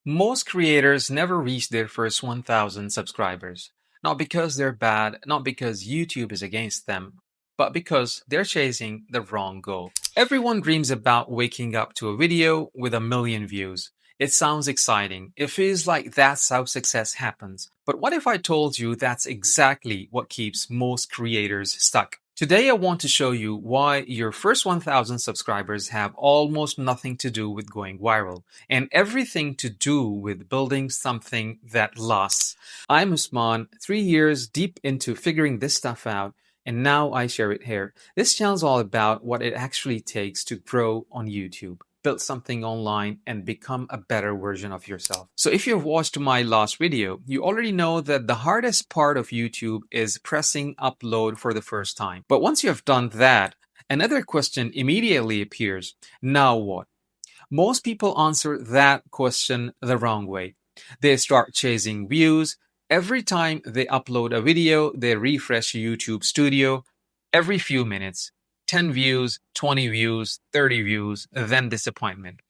Most creators never reach their first 1,000 subscribers. Not because they're bad, not because YouTube is against them, but because they're chasing the wrong goal. Everyone dreams about waking up to a video with a million views. It sounds exciting. It feels like that's how success happens. But what if I told you that's exactly what keeps most creators stuck? Today, I want to show you why your first 1,000 subscribers have almost nothing to do with going viral and everything to do with building something that lasts. I'm Usman, 3 years deep into figuring this stuff out, and now I share it here. This channel is all about what it actually takes to grow on YouTube, build something online, and become a better version of yourself. So if you've watched my last video, you already know that the hardest part of YouTube is pressing upload for the first time. But once you have done that, another question immediately appears. Now what? Most people answer that question the wrong way. They start chasing views. Every time they upload a video, they refresh YouTube Studio every few minutes. 10 views, 20 views, 30 views, then disappointment.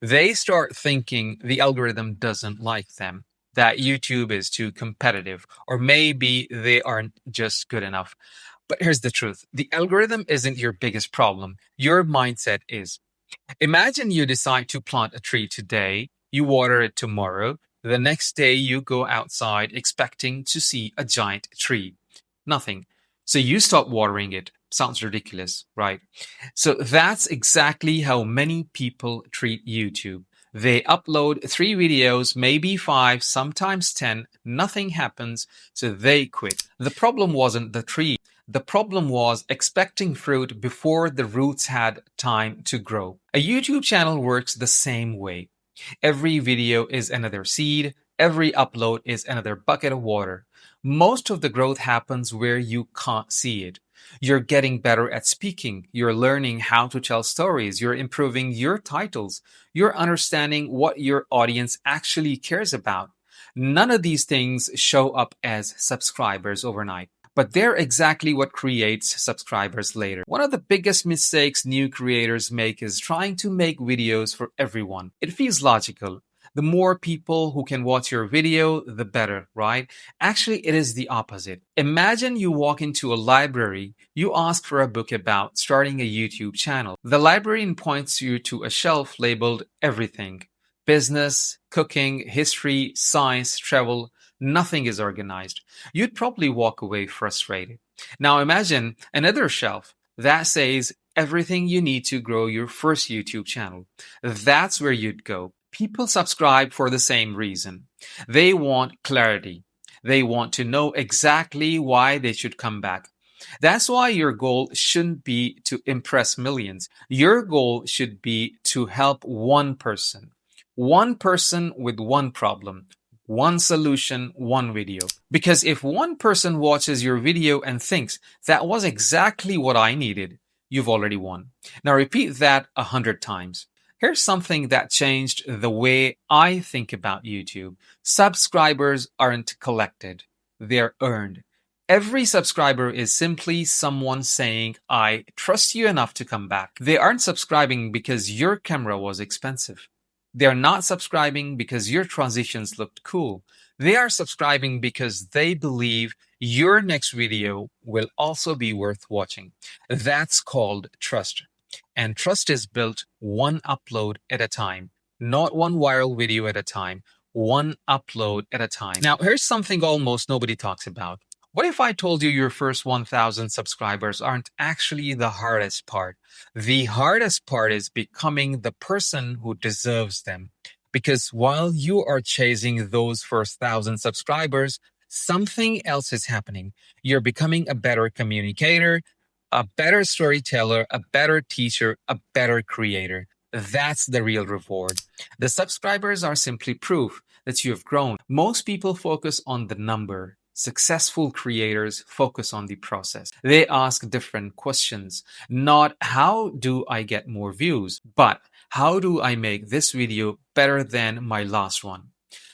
They start thinking the algorithm doesn't like them, that YouTube is too competitive, or maybe they aren't just good enough. But here's the truth. The algorithm isn't your biggest problem. Your mindset is. Imagine you decide to plant a tree today, you water it tomorrow, the next day you go outside expecting to see a giant tree. Nothing. So you stop watering it. Sounds ridiculous, right? So that's exactly how many people treat YouTube. They upload 3 videos, maybe 5, sometimes 10, nothing happens, so they quit. The problem wasn't the tree. The problem was expecting fruit before the roots had time to grow. A YouTube channel works the same way. Every video is another seed. Every upload is another bucket of water. Most of the growth happens where you can't see it. You're getting better at speaking. You're learning how to tell stories. You're improving your titles. You're understanding what your audience actually cares about. None of these things show up as subscribers overnight. But they're exactly what creates subscribers later. One of the biggest mistakes new creators make is trying to make videos for everyone. It feels logical. The more people who can watch your video, the better, right? Actually, it is the opposite. Imagine you walk into a library, you ask for a book about starting a YouTube channel. The librarian points you to a shelf labeled everything. Business, cooking, history, science, travel. Nothing is organized. You'd probably walk away frustrated. Now imagine another shelf that says everything you need to grow your first YouTube channel. That's where you'd go. People subscribe for the same reason. They want clarity. They want to know exactly why they should come back. That's why your goal shouldn't be to impress millions. Your goal should be to help one person. One person with one problem. One solution, one video. Because if one person watches your video and thinks that was exactly what I needed, you've already won. Now repeat that 100 times. Here's something that changed the way I think about YouTube. Subscribers aren't collected, they're earned. Every subscriber is simply someone saying, I trust you enough to come back. They aren't subscribing because your camera was expensive. They're not subscribing because your transitions looked cool. They are subscribing because they believe your next video will also be worth watching. That's called trust. And trust is built one upload at a time, not one viral video at a time, one upload at a time. Now, here's something almost nobody talks about. What if I told you your first 1,000 subscribers aren't actually the hardest part? The hardest part is becoming the person who deserves them. Because while you are chasing those first 1,000 subscribers, something else is happening. You're becoming a better communicator, a better storyteller, a better teacher, a better creator. That's the real reward. The subscribers are simply proof that you have grown. Most people focus on the number. Successful creators focus on the process. They ask different questions. Not how do I get more views, but how do I make this video better than my last one?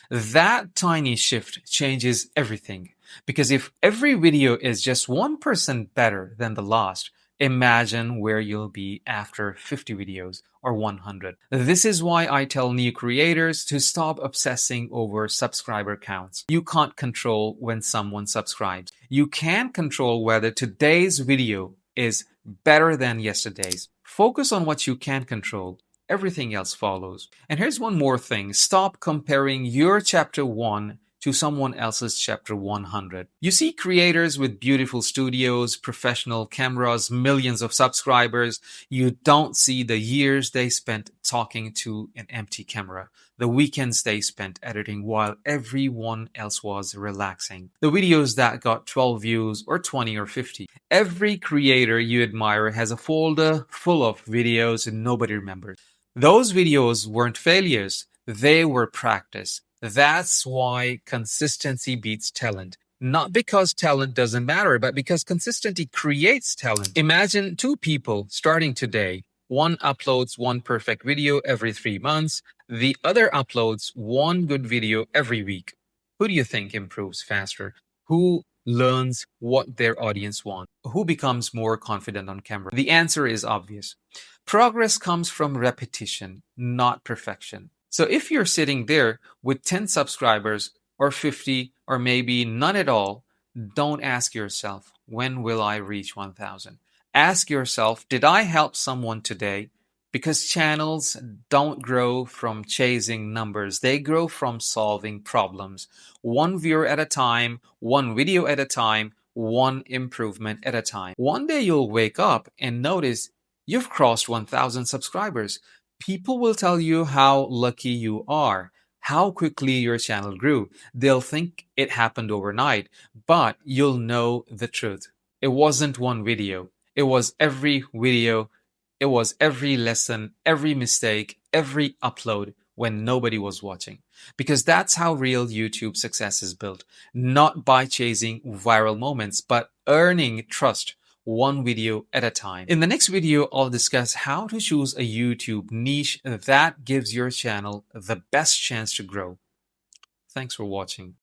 That tiny shift changes everything. Because if every video is just 1% better than the last, Imagine where you'll be after 50 videos or 100. This is why I tell new creators to stop obsessing over subscriber counts. You can't control when someone subscribes. You can control whether today's video is better than yesterday's. Focus on what you can control. Everything else follows. And here's one more thing. Stop comparing your chapter 1 to someone else's chapter 100. You see creators with beautiful studios, professional cameras, millions of subscribers. You don't see the years they spent talking to an empty camera, the weekends they spent editing while everyone else was relaxing, the videos that got 12 views or 20 or 50. Every creator you admire has a folder full of videos and nobody remembers. Those videos weren't failures, they were practice. That's why consistency beats talent. Not because talent doesn't matter, but because consistency creates talent. Imagine two people starting today. One uploads one perfect video every 3 months. The other uploads one good video every week. Who do you think improves faster? Who learns what their audience wants? Who becomes more confident on camera? The answer is obvious. Progress comes from repetition, not perfection. So if you're sitting there with 10 subscribers or 50 or maybe none at all, don't ask yourself, when will I reach 1,000? Ask yourself, did I help someone today? Because channels don't grow from chasing numbers. They grow from solving problems. One viewer at a time, one video at a time, one improvement at a time. One day you'll wake up and notice you've crossed 1,000 subscribers. People will tell you how lucky you are, how quickly your channel grew. They'll think it happened overnight, but you'll know the truth. It wasn't one video. It was every video. It was every lesson, every mistake, every upload when nobody was watching. Because that's how real YouTube success is built. Not by chasing viral moments, but earning trust one video at a time. In the next video, I'll discuss how to choose a YouTube niche that gives your channel the best chance to grow. Thanks for watching.